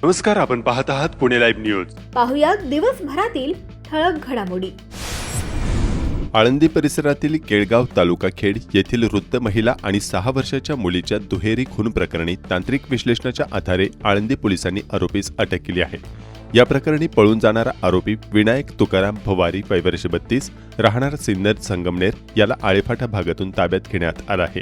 नमस्कार, आपण पाहत आहात पुणे लाईव्ह न्यूज. पाहुयात दिवसभरातील ठळक घडामोडी. आळंदी परिसरातील केळगाव तालुका खेड येथील वृद्ध महिला आणि 6 वर्षाच्या मुलीच्या दुहेरी खून प्रकरणी तांत्रिक विश्लेषणाच्या आधारे आळंदी पोलिसांनी आरोपीस अटक केली आहे. या प्रकरणी पळून जाणारा आरोपी विनायक तुकाराम भवारी वय वर्ष 32 राहणार सिन्नर संगमनेर याला आळेफाटा भागातून ताब्यात घेण्यात आला आहे.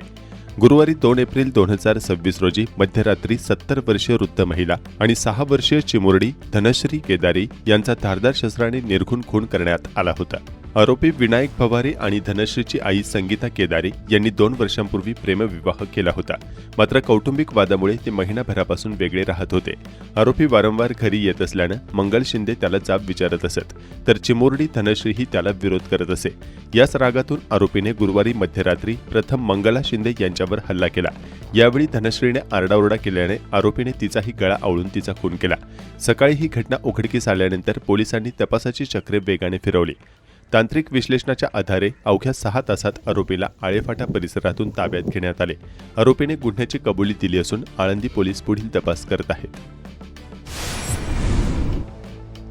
गुरुवारी 2 एप्रिल 2026 रोजी मध्यरात्री 70 वर्षीय वृद्ध महिला आणि 6 वर्षीय चिमुरडी धनश्री केदारी यांचा धारदार शस्त्राने निर्घुण खून करण्यात आला होता. आरोपी विनायक भवारी आणि धनश्रीची आई संगीता केदारी यांनी 2 वर्षांपूर्वी प्रेमविवाह केला होता. मात्र कौटुंबिक वादामुळे ते महिनाभरापासून वेगळे राहत होते. आरोपी वारंवार घरी येत असल्यानं मंगल शिंदे त्याला जाब विचारत असत, तर चिमुरडी धनश्रीही त्याला विरोध करत असे. याच रागातून आरोपीने गुरुवारी मध्यरात्री प्रथम मंगला शिंदे यांच्यावर हल्ला केला. यावेळी धनश्रीने आरडाओरडा केल्याने आरोपीने तिचाही गळा आवळून तिचा खून केला. सकाळी ही घटना उघडकीस आल्यानंतर पोलिसांनी तपासाची चक्रे वेगाने फिरवली. तांत्रिक विश्लेषणाच्या आधारे अवघ्या 6 तासात आरोपीला आळेफाटा परिसरातून ताब्यात घेण्यात आले. आरोपीने गुन्ह्याची कबुली दिली असून आळंदी पोलीस पुढील तपास करत आहेत.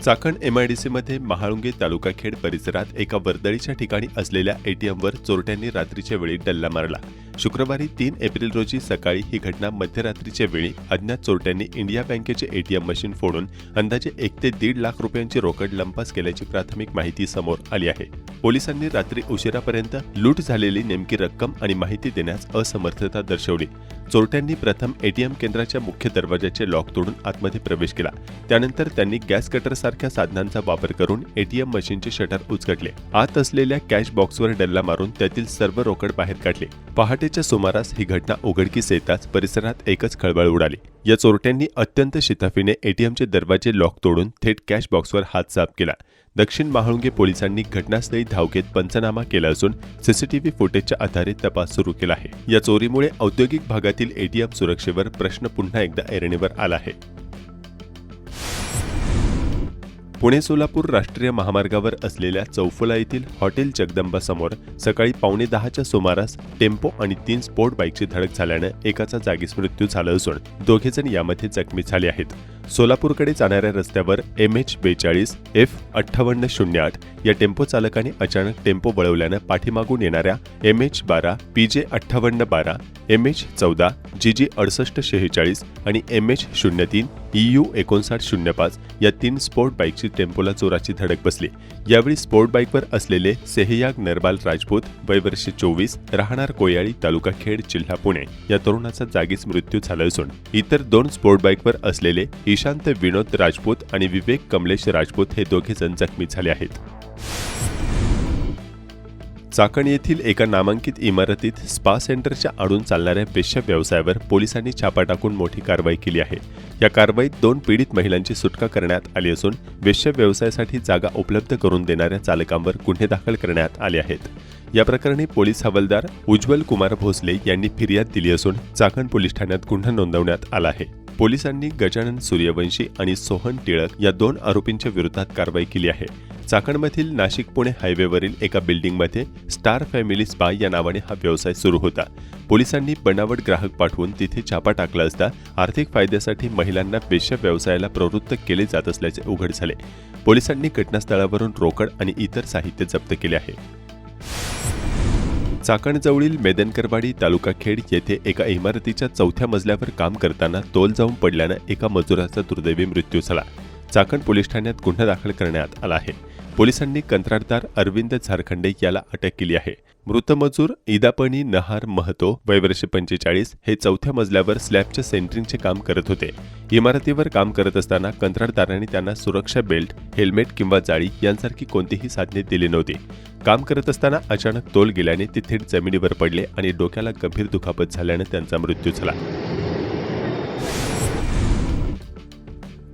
चाकण एमआयडीसीमध्ये महाळुंगे तालुका खेड परिसरात एका वर्दळीच्या ठिकाणी असलेल्या एटीएमवर चोरट्यांनी रात्रीच्या वेळी डल्ला मारला. शुक्रवारी 3 एप्रिल रोजी सकाळी ही घटना मध्यरात्रीच्या वेळी अज्ञात चोरट्यांनी इंडिया बँकेचे एटीएम मशीन फोडून अंदाजे 1 ते 1.5 लाख रुपयांची रोकड लंपास केल्याची प्राथमिक माहिती समोर आली आहे. पोलिसांनी रात्री उशिरापर्यंत लूट झालेली नेमकी रक्कम आणि माहिती देण्यास असमर्थता दर्शवली. चोरट्यांनी प्रथम एटीएम केंद्राच्या मुख्य दरवाजाचे लॉक तोडून आतमध्ये प्रवेश केला. त्यानंतर त्यांनी गॅस कटरसारख्या साधनांचा वापर करून एटीएम मशीनचे शटर उचकटले. आत असलेल्या कॅश बॉक्सवर डल्ला मारून त्यातील सर्व रोकड बाहेर काढले. पहाटेच्या सुमारास ही घटना उघडकीस येताच परिसरात एकच खळबळ उडाली. या चोरट्यांनी अत्यंत शिताफीने एटीएमचे दरवाजे लॉक तोडून थेट कॅश बॉक्सवर हात साफ केला. दक्षिण महाळुंगे पोलिसांनी घटनास्थळी धाव घेत पंचनामा केला असून सीसीटीव्ही फुटेजच्या आधारे तपास सुरू केला आहे. या चोरीमुळे औद्योगिक भागातील एटीएम सुरक्षेवर प्रश्न पुन्हा एकदा ऐरणीवर आला आहे. पुणे सोलापूर राष्ट्रीय महामार्गावर असलेल्या चौफुला येथील हॉटेल जगदंबा समोर सकाळी 9:15च्या सुमारास टेम्पो आणि 3 स्पोर्ट बाईकची धडक झाल्यानं एकाचा जागीच मृत्यू झाला असून 2 जण यामध्ये जखमी झाले आहेत. सोलापूरकडे जाणाऱ्या रस्त्यावर MH42 F5808 या टेम्पो चालकाने अचानक टेम्पो वळवल्यानं पाठीमागून येणाऱ्या MH12 PJ5812 MH14 GG 6846 आणि MH03 EU 5905 या 3 स्पोर्ट बाईकची टेम्पोला जोराची धडक बसली. यावेळी स्पोर्ट बाईकवर असलेले सेहयाग नरबाल राजपूत वय वर्ष 24 राहणार कोयाळी तालुका खेड जिल्हा पुणे या तरुणाचा जागीच मृत्यू झाला असून इतर 2 स्पोर्ट बाईकवर असलेले ईशांत विनोद राजपूत आणि विवेक कमलेश राजपूत हे 2 जण जखमी झाले आहेत. चाकण येथील एका नामांकित इमारतीत स्पा सेंटरच्या आडून चालणाऱ्या वेश्या व्यवसायावर पोलिसांनी छापा टाकून मोठी कारवाई केली आहे. या कारवाईत 2 पीडित महिलांची सुटका करण्यात आली असून वेश्या व्यवसायासाठी जागा उपलब्ध करून देणाऱ्या चालकांवर गुन्हे दाखल करण्यात आले आहेत. या प्रकरणी पोलीस हवालदार उज्ज्वल कुमार भोसले यांनी फिर्याद दिली असून चाकण पोलीस ठाण्यात गुन्हा नोंदवण्यात आला आहे. पोलिसांनी गजानन सूर्यवंशी आणि सोहन टिळक या 2 आरोपींच्या विरोधात कारवाई केली आहे. चाकणमधील नाशिक पुणे हायवेवरील एका बिल्डिंगमध्ये स्टार फॅमिली स्पा या नावाने हा व्यवसाय सुरू होता. पोलिसांनी बनावट ग्राहक पाठवून तिथे छापा टाकला असता आर्थिक फायद्यासाठी महिलांना वेश्या व्यवसायाला प्रवृत्त केले जात असल्याचे उघड झाले. पोलिसांनी घटनास्थळावरून रोकड आणि इतर साहित्य जप्त केले आहे. चाकणजवळील मेदनकरवाडी तालुका खेड येथे एका इमारतीच्या 4थ्या मजल्यावर काम करताना तोल जाऊन पडल्यानं एका मजुराचा दुर्दैवी मृत्यू झाला. चाकण पोलीस ठाण्यात गुन्हा दाखल करण्यात आला आहे. पोलिसांनी कंत्राटदार अरविंद झारखंडे याला अटक केली आहे. मृत मजूर इदापणी नहार महतो वय वर्ष 45 हे 4थ्या मजल्यावर स्लॅबच्या सेंटरिंगचे काम करत होते. इमारतीवर काम करत असताना कंत्राटदारांनी त्यांना सुरक्षा बेल्ट, हेल्मेट किंवा जाळी यांसारखी कोणतीही साधने दिली नव्हती. काम करत असताना अचानक तोल गेल्याने ते थेट जमिनीवर पडले आणि डोक्याला गंभीर दुखापत झाल्याने त्यांचा मृत्यू झाला.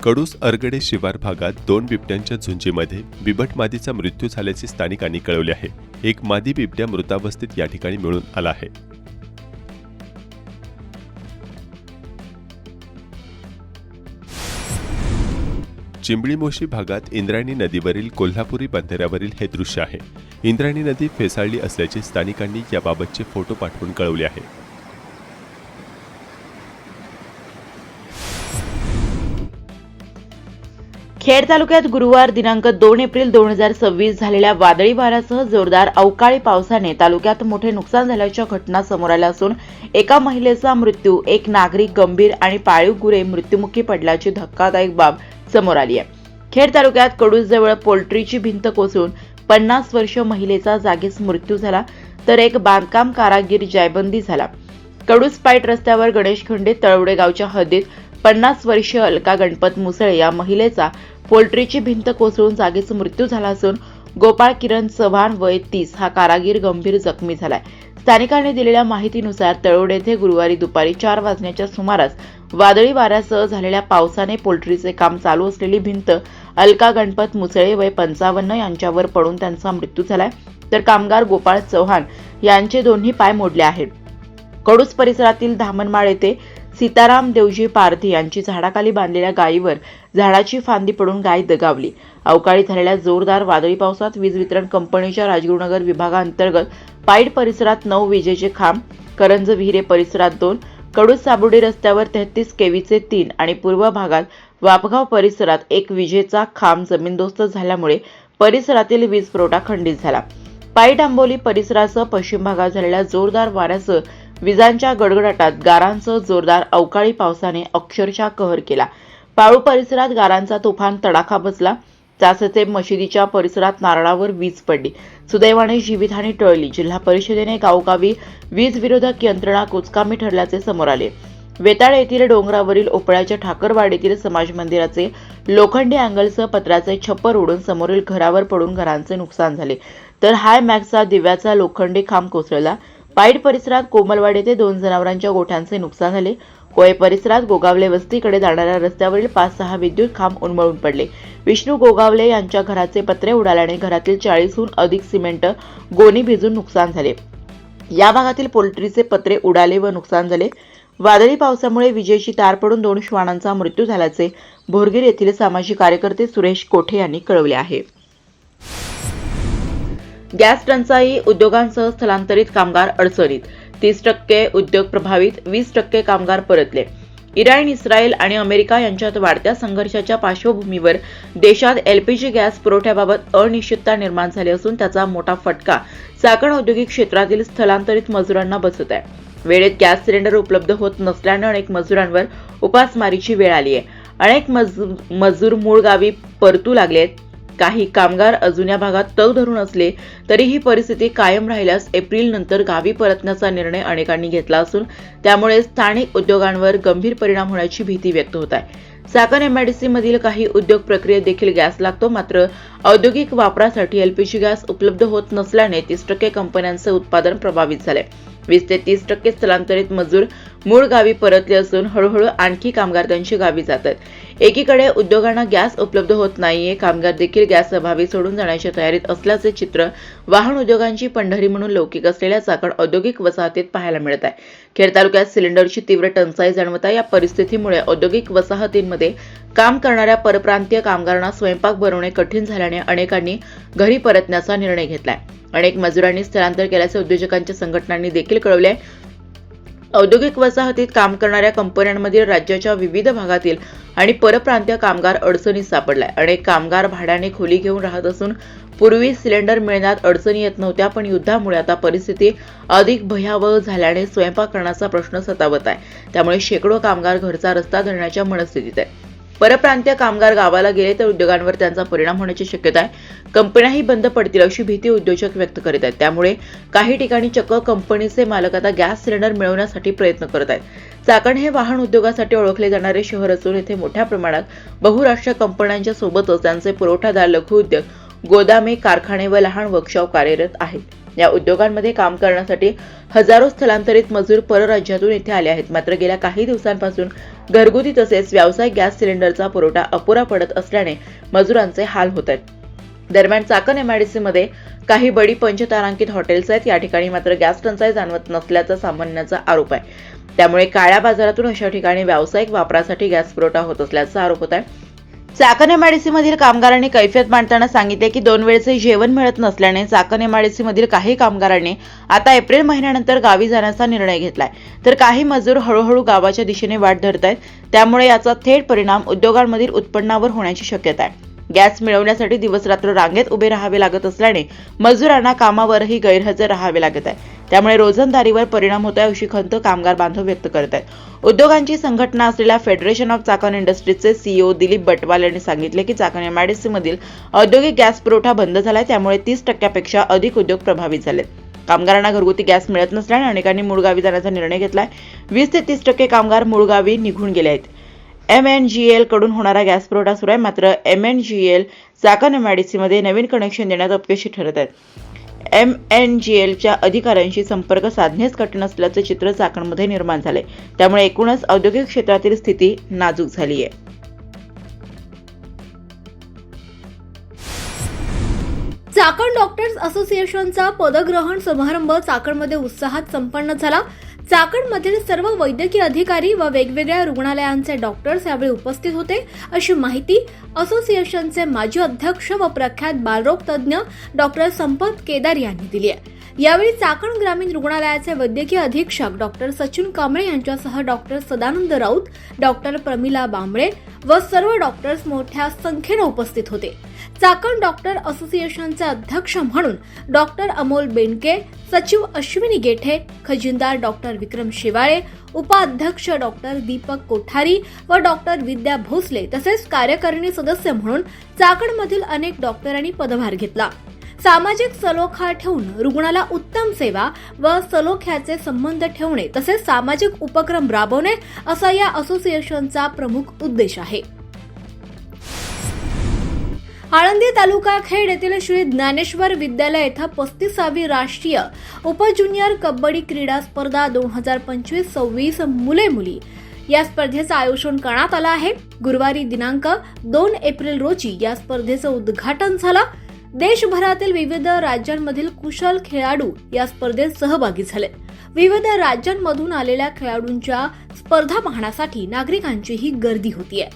कडूस अरगडे शिवार भागात 2 बिबट्यांच्या झुंजीमध्ये बिबट मादीचा मृत्यू झाल्याचे स्थानिकांनी कळवले आहे. एक मादी बिबट्या मृतावस्थेत या ठिकाणी मिळून आला आहे. चिंबळीमोशी भागात इंद्रायणी नदीवरील कोल्हापुरी बंधाऱ्यावरील हे दृश्य आहे. इंद्रायणी नदी फेसाळली असल्याचे स्थानिकांनी याबाबतचे फोटो पाठवून कळवले आहे. खेड तालुक्यात गुरुवार दिनांक 2 एप्रिल 2026 झालेल्या वादळी वाऱ्यासह जोरदार अवकाळी पावसाने तालुक्यात मोठे नुकसान झाल्याच्या घटना समोर आल्या असून एका महिलेचा मृत्यू, एक नागरिक गंभीर आणि पाळीव गुरे मृत्युमुखी पडल्याची धक्कादायक बाब समोर आली आहे. खेड तालुक्यात कडूसजवळ पोल्ट्रीची भिंत कोसळून 50 वर्षीय महिलेचा जागीच मृत्यू झाला, तर एक बांधकाम कारागीर जायबंदी झाला. कडूस पाईट रस्त्यावर गणेश खंडे तळवडे गावच्या हद्दीत 50 वर्षीय अलका गणपत मुसळे या महिलेचा पोल्ट्रीची भिंत कोसळून जागीच मृत्यू झाला असून गोपाळ किरण चव्हाण वय 30 हा कारागीर गंभीर जखमी झालाय. स्थानिकांनी दिलेल्या माहितीनुसार तळवडे येथे गुरुवारी दुपारी 4 वाजण्याच्या सुमारास वादळी वाऱ्यासह झालेल्या पावसाने पोल्ट्रीचे काम चालू असलेली भिंत अलका गणपत मुसळे वय 55 यांच्यावर पडून त्यांचा मृत्यू झालाय, तर कामगार गोपाळ चव्हाण यांचे दोन्ही पाय मोडले आहेत. कडूस परिसरातील धामणमाळ येथे सीताराम देवजी पारधी यांची झाडाखाली बांधलेल्या गायीवर झाडाची फांदी पडून गाय दगावली. अवकाळी झालेल्या जोरदार वादळी पावसात वीज वितरण कंपनीच्या राजगुरुनगर विभागाअंतर्गत पाईट परिसरात 9 विजेचे खांब, करंज विहिरे परिसरात 2, कडूस साबुर्डी रस्त्यावर 33 केव्हीचे 3 आणि पूर्व भागात वापगाव परिसरात 1 विजेचा खांब जमीनदोस्त झाल्यामुळे परिसरातील वीज पुरवठा खंडित झाला. पाईट आंबोली परिसरासह पश्चिम भागात झालेल्या जोरदार वाऱ्यासह विजांच्या गडगडाटात गारांसह जोरदार अवकाळी पावसाने अक्षरशः कहर केला. पाळू परिसरात गारांचा तुफान तडाखा बसला. चासचे मशिदीच्या परिसरात नारळावर वीज पडली. सुदैवाने जीवितहानी टळली. जिल्हा परिषदेने गावोगावी वीज विरोधक यंत्रणा कुचकामी ठरल्याचे समोर आले. वेताळ येथील डोंगरावरील ओपळ्याच्या ठाकरवाडीतील समाज मंदिराचे लोखंडी अँगलसह पत्र्याचे छप्पर उडून समोरील घरावर पडून घरांचे नुकसान झाले, तर हाय मॅक्सचा दिव्याचा लोखंडी खांब कोसळला. पाईट परिसरात कोमलवाडी येथे 2 जनावरांच्या गोठ्यांचे नुकसान झाले. कोळे परिसरात गोगावले वस्तीकडे जाणाऱ्या रस्त्यावरील 5-6 विद्युत खांब उन्मळून पडले. विष्णू गोगावले यांच्या घराचे पत्रे उडाल्याने घरातील 40हून अधिक सिमेंट गोणी भिजून नुकसान झाले. या भागातील पोल्ट्रीचे पत्रे उडाले व नुकसान झाले. वादळी पावसामुळे विजेची तार पडून 2 श्वानांचा मृत्यू झाल्याचे भोरगीर येथील सामाजिक कार्यकर्ते सुरेश कोठे यांनी कळवले आहे. गॅस टंचाई, उद्योगांसह स्थलांतरित कामगार अडचणीत, 30% उद्योग प्रभावित, 20% कामगार परतले. इराण, इस्रायल आणि अमेरिका यांच्यात वाढत्या संघर्षाच्या पार्श्वभूमीवर देशात एलपीजी गॅस पुरवठ्याबाबत अनिश्चितता निर्माण झाली असून त्याचा मोठा फटका चाकण औद्योगिक क्षेत्रातील स्थलांतरित मजुरांना बसत आहे. वेळेत गॅस सिलेंडर उपलब्ध होत नसल्याने अनेक मजुरांवर उपासमारीची वेळ आली आहे. अनेक मजूर मूळ गावी परतू लागलेत. काही कामगार अजून या भागात तग धरून असले तरी ही परिस्थिती कायम राहिल्यास एप्रिल नंतर गावी परतण्याचा निर्णय अनेकांनी घेतला असून त्यामुळे स्थानिक उद्योगांवर गंभीर परिणाम होण्याची भीती व्यक्त होत आहे. चाकण एमआयडीसी मधील काही उद्योग प्रक्रियेत देखील गॅस लागतो, मात्र औद्योगिक वापरासाठी एलपीजी गॅस उपलब्ध होत नसल्याने 30% कंपन्यांचे उत्पादन प्रभावित झाले. 20 ते 30% स्थलांतरित मजूर मूळ गावी परतले असून हळूहळू आणखी कामगार त्यांची गावी जातात. एकीकडे उद्योगांना गॅस उपलब्ध होत नाहीये, कामगार देखील गॅस अभावी सोडून जाण्याच्या तयारीत असल्याचे चित्र वाहन उद्योगांची पंढरी म्हणून लौकिक असलेल्या चाकण औद्योगिक वसाहतीत पाहायला मिळत आहे. खेड तालुक्यात सिलेंडरची तीव्र टंचाई जाणवत आहे. या परिस्थितीमुळे औद्योगिक वसाहतींमध्ये काम करणाऱ्या परप्रांतीय कामगारांना स्वयंपाक बनवणे कठीण झाल्याने अनेकांनी घरी परतण्याचा निर्णय घेतलाय. अनेक मजुरांनी स्थलांतर केल्याचे उद्योजकांच्या संघटनांनी देखील कळवले आहे. औद्योगिक वसाहतीत काम करणाऱ्या कंपन्यांमधील राज्याच्या विविध भागातील आणि परप्रांतीय कामगार अडचणीत सापडलाय. अनेक कामगार भाड्याने खोली घेऊन राहत असून पूर्वी सिलेंडर मिळण्यात अडचणी येत नव्हत्या, पण युद्धामुळे आता परिस्थिती अधिक भयावह झाल्याने स्वयंपाक करण्याचा प्रश्न सतावत आहे. त्यामुळे शेकडो कामगार घरचा रस्ता धरण्याच्या मनस्थितीत आहे. परप्रांतीय कामगार गावाला गेले तर उद्योगांवर त्यांचा परिणाम होण्याची शक्यता आहे. कंपन्याही बंद पडतील अशी भीती उद्योजक व्यक्त करीत आहेत. त्यामुळे काही ठिकाणी चक्क कंपनीचे मालक आता गॅस सिलेंडर मिळवण्यासाठी प्रयत्न करत आहेत. चाकण हे वाहन उद्योगासाठी ओळखले जाणारे शहर असून येथे मोठ्या प्रमाणात बहुराष्ट्रीय कंपन्यांच्या सोबतच त्यांचे पुरवठादार, लघु उद्योग, गोदामे, कारखाने व लहान वर्कशॉप कार्यरत आहेत. या उद्योगांमध्ये काम करण्यासाठी हजारो स्थलांतरित मजूर परराज्यातून येथे आले आहेत. मात्र गेल्या काही दिवसांपासून घरगुती तसेच व्यावसायिक गॅस सिलेंडरचा पुरवठा अपुरा पडत असल्याने मजुरांचे हाल होत आहेत. दरम्यान चाकण एमआयडीसी मध्ये काही बडी पंचतारांकित हॉटेल्स आहेत. या ठिकाणी मात्र गॅस टंचाई जाणवत नसल्याचा सामान्यांचा आरोप आहे. त्यामुळे काळ्या बाजारातून अशा ठिकाणी व्यावसायिक वापरासाठी गॅस पुरवठा होत असल्याचा आरोप होत आहे. चाकण एमआयडीसी मधील कामगारांनी कैफियत मांडताना सांगितले की 2 वेळचे जेवण मिळत नसल्याने चाकण एमआयडीसी मधील काही कामगारांनी आता एप्रिल महिन्यानंतर गावी जाण्याचा निर्णय घेतलाय, तर काही मजूर हळूहळू गावाच्या दिशेने वाट धरतायत. त्यामुळे याचा थेट परिणाम उद्योगांमधील उत्पन्नावर होण्याची शक्यता आहे. गॅस मिळवण्यासाठी दिवसरात्र रांगेत उभे राहावे लागत असल्याने मजुरांना कामावरही गैरहजर राहावे लागत आहे. त्यामुळे रोजंदारीवर परिणाम होतोय अशी खंत कामगार बांधव व्यक्त करत आहेत. उद्योगांची संघटना असलेल्या फेडरेशन ऑफ चाकण इंडस्ट्रीजचे सीईओ दिलीप बटवाल यांनी सांगितले की चाकण एमआयडीसी मधील औद्योगिक गॅस पुरवठा बंद झालाय, त्यामुळे 30% अधिक उद्योग प्रभावित झालेत. कामगारांना घरगुती गॅस मिळत नसल्याने अनेकांनी मूळ गावी जाण्याचा निर्णय घेतलाय. 20 ते 30% कामगार मूळ गावी निघून गेले आहेत. MNGL कडून होणारा गॅस पुरवठा सुरू आहे, मात्र MNGL चाकण एमआयडीसी मध्ये नवीन कनेक्शन देण्यात अपयशी ठरत आहेत. MNGLच्या अधिकाऱ्यांशी संपर्क साधणेच कठीण असल्याचे चित्र चाकणमध्ये निर्माण झाले. त्यामुळे एकूणच औद्योगिक क्षेत्रातील स्थिती नाजूक झाली आहे. चाकण डॉक्टर्स असोसिएशनचा पदग्रहण समारंभ चाकणमध्ये उत्साहात संपन्न झाला. चाकणमधील सर्व वैद्यकीय अधिकारी व वेगवेगळ्या रुग्णालयांचे डॉक्टर्स यावेळी उपस्थित होते, अशी माहिती असोसिएशनचे माजी अध्यक्ष व प्रख्यात बालरोग तज्ज्ञ डॉक्टर संपत केदार यांनी दिली आहे. यावेळी चाकण ग्रामीण रुग्णालयाचे वैद्यकीय अधीक्षक डॉक्टर सचिन कांबळे यांच्यासह डॉक्टर सदानंद राऊत, डॉक्टर प्रमिला बांबळे व सर्व डॉक्टर्स मोठ्या संख्येने उपस्थित होते. चाकण डॉक्टर असोसिएशनचे अध्यक्ष म्हणून डॉक्टर अमोल बेनके, सचिव अश्विनी गेठे, खजिनदार डॉक्टर विक्रम शिवाळे, उपाध्यक्ष डॉक्टर दीपक कोठारी व डॉक्टर विद्या भोसले तसेच कार्यकारिणी सदस्य म्हणून चाकणमधील अनेक डॉक्टरांनी पदभार घेतला. सामाजिक सलोखा ठेवून रुग्णाला उत्तम सेवा व सलोख्याचे संबंध ठेवणे तसेच सामाजिक उपक्रम राबवणे असा या असोसिएशनचा प्रमुख उद्देश आहे. आळंदी तालुका खेड येथील श्री ज्ञानेश्वर विद्यालय येथे 35वी राष्ट्रीय उपज्युनियर कबड्डी क्रीडा स्पर्धा 2025-26 मुले-मुली या स्पर्धेचं आयोजन करण्यात आलं आहे. गुरुवारी दिनांक 2 एप्रिल रोजी या स्पर्धेचं उद्घाटन झालं. देशभरातील विविध राज्यांमधील कुशल खेळाडू या स्पर्धेत सहभागी झाले. विविध राज्यांमधून आलेल्या खेळाडूंच्या स्पर्धा पाहण्यासाठी नागरिकांचीही गर्दी होतीये.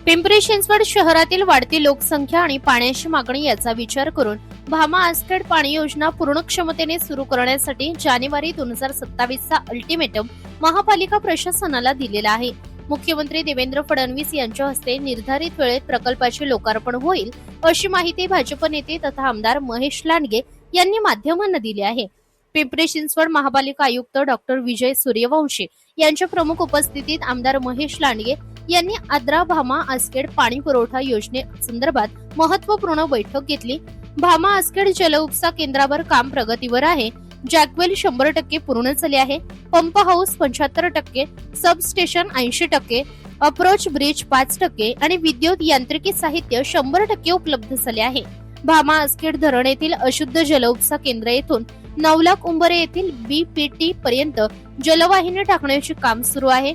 पिंपरी चिंचवड शहरातील वाढती लोकसंख्या आणि पाण्याची मागणी याचा विचार करून भामा आसखेड पाणी योजना पूर्ण क्षमतेने सुरू करण्यासाठी जानेवारी 2027चा अल्टिमेटम महापालिका प्रशासनाला दिलेला आहे. मुख्यमंत्री देवेंद्र फडणवीस यांच्या हस्ते निर्धारित वेळेत प्रकल्पाचे लोकार्पण होईल, अशी माहिती भाजप नेते तथा आमदार महेश लांडगे यांनी माध्यमांना दिली आहे. पिंपरी चिंचवड महापालिका आयुक्त डॉक्टर विजय सूर्यवंशी यांच्या प्रमुख उपस्थितीत आमदार महेश लांडगे यांनी आद्रा भामा आसखेड पाणी पुरवठा योजनेसंदर्भात महत्वपूर्ण बैठक घेतली. भामा आसखेड जलउपसा केंद्रावर काम प्रगतीवर आहे. जॅकवेल 100% पूर्ण झाले आहे. Pump house 75%, substation 80%, approach bridge 5% आणि विद्युत यांत्रिकी साहित्य 100% उपलब्ध झाले आहे. भामा आसखेड धरण येथील अशुद्ध जलउपसा केंद्र येथून 9 लाख उंबरे येथील BPT पर्यंत जलवाहिनी टाकण्याचे काम सुरू आहे.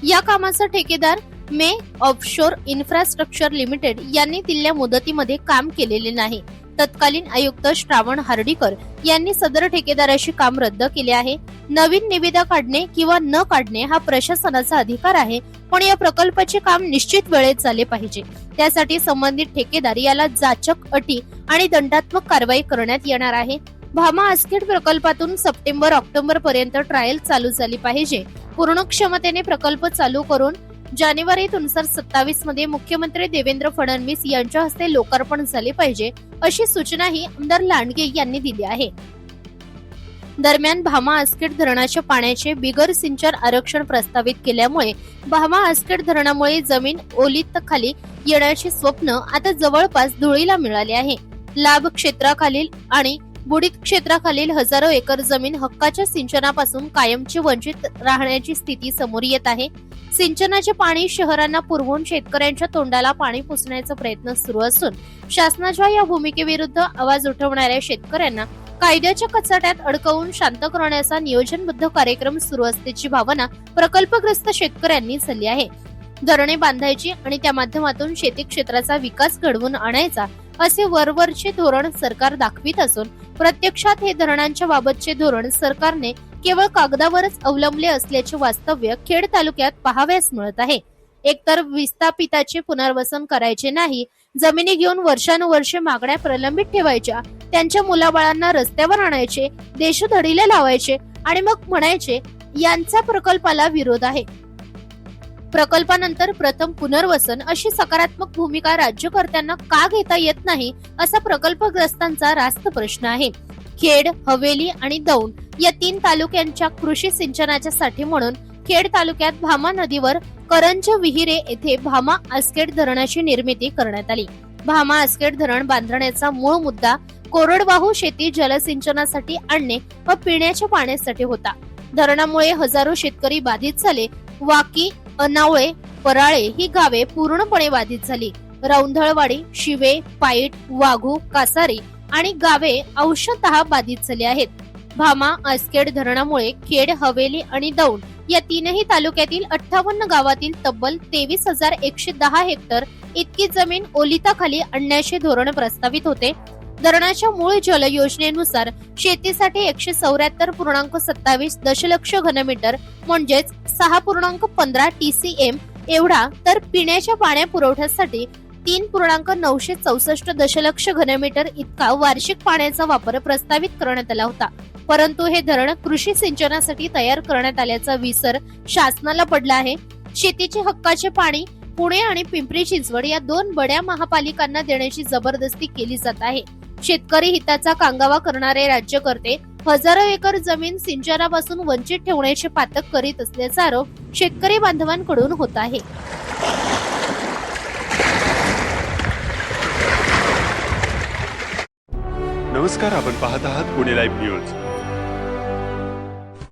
या कामाचा ठेकेदार मे ऑफशोर इन्फ्रास्ट्रक्चर लिमिटेड यांनी दिलेल्या मुदतीमध्ये काम केलेले नाही. तत्कालीन आयुक्त श्रावण हार्डीकर यांनी सदर ठेकेदाराशी काम रद्द केले आहे. नवीन निविदा काढणे किंवा न काढणे हा प्रशासनाचा अधिकार आहे, पण या प्रकल्पाचे काम निश्चित वेळेत झाले पाहिजे. त्यासाठी संबंधित ठेकेदार याला जाचक अटी आणि दंडात्मक कारवाई करण्यात येणार आहे. भामा आसखेड प्रकल्पातून सप्टेंबर-ऑक्टोबर पर्यंत ट्रायल चालू झाली पाहिजे. पूर्ण क्षमतेने प्रकल्प चालू करून जानेवारी 2027 मध्ये मुख्यमंत्री देवेंद्र फडणवीस यांच्या हस्ते लोकार्पण झाले पाहिजे, अशी सूचनाही आमदार लांडगे यांनी दिली आहे. दरम्यान भामा आसखेड धरणाच्या पाण्याचे बिगर सिंचन आरक्षण प्रस्तावित केल्यामुळे भामा आसखेड धरणामुळे जमीन ओलीत खाली येण्याचे स्वप्न आता जवळपास धुळीला मिळाले आहे. लाभ क्षेत्राखालील आणि बुडीत क्षेत्राखालील हजारो एकर जमीन हक्काच्या सिंचनापासून कायमची वंचित राहण्याची स्थिती समोर येत आहे. सिंचनाचे पाणी शहरांना पुरवून शेतकऱ्यांच्या तोंडाला पाणी पुसण्याचा प्रयत्न सुरू असून शासनाच्या या भूमिकेविरुद्ध आवाज उठवणाऱ्या शेतकऱ्यांना कायद्याच्या कचाट्यात अडकवून शांत करण्याचा नियोजनबद्ध कार्यक्रम सुरू असल्याची भावना प्रकल्पग्रस्त शेतकऱ्यांनी झाली आहे. धरणे बांधायची आणि त्या माध्यमातून शेती क्षेत्राचा विकास घडवून आणायचा असे वरवरचे धोरण सरकार दाखवित असून प्रत्यक्षात हे धरणांच्या बाबतचे धोरण सरकारने केवळ कागदावरच अवलंबले असल्याचे वास्तव्य खेड तालुक्यात पाहावयास मिळत आहे. एकतर विस्थापिताचे पुनर्वसन करायचे नाही, जमिनी घेऊन वर्षानुवर्षे मागण्या प्रलंबित ठेवायच्या, त्यांच्या मुलाबाळांना रस्त्यावर आणायचे, देशोधडीला लावायचे आणि मग म्हणायचे यांचा प्रकल्पाला विरोध आहे. प्रकल्पानंतर प्रथम पुनर्वसन अशी सकारात्मक भूमिका राज्यकर्त्यांना का घेता येत नाही असा प्रकल्पग्रस्तांचा रास्त प्रश्न आहे. खेड, हवेली आणि दौंड या 3 तालुक्यांच्या कृषी सिंचनाच्या साठी म्हणून खेड तालुक्यात भामा नदीवर करंज विहिरे येथे भामा आसखेड धरणाची निर्मिती करण्यात आली. भामा आसखेड धरण बांधण्याचा मूळ मुद्दा कोरडवाहू शेती जलसिंचनासाठी आणणे व पिण्याच्या पाण्यासाठी होता. धरणामुळे हजारो शेतकरी बाधित झाले. वाकी, अनावळे, पराळे ही गावे पूर्णपणे बाधित झाली. रौंधळवाडी, शिवे, पाईट, वाघू, कासारी आणि गावे अंशतः बाधित झाली आहेत. भामा आसखेड धरणामुळे खेड, हवेली आणि दौंड या 3ही तालुक्यातील 58 गावातील तब्बल 23,110 हेक्टर इतकी जमीन ओलिताखाली आणण्याचे धोरण प्रस्तावित होते. धरणाच्या मूळ जल योजनेनुसार शेतीसाठी 174.27 दशलक्ष घनमीटर म्हणजेच 6.15 TCM एवढा, तर पिण्याच्या पाण्या पुरवठ्यासाठी 3.964 दशलक्ष घनमीटर इतका वार्षिक पाण्याचा वापर प्रस्तावित करण्यात आला होता. परंतु हे धरण कृषी सिंचनासाठी तयार करण्यात आल्याचा विसर शासनाला पडला आहे. शेतीचे हक्काचे पाणी पुणे आणि पिंपरी चिंचवड या 2 बड्या महापालिकांना देण्याची जबरदस्ती केली जात आहे. शेतकरी हिताचा कांगावा करणारे राज्यकर्ते हजारो एकर जमीन सिंचनापासून वंचित ठेवण्याचे पातक करीत असल्याचा आरोप शेतकरी बांधवांकडून होत आहे. नमस्कार, आपण पाहत आहात पुणे लाईव्ह न्यूज.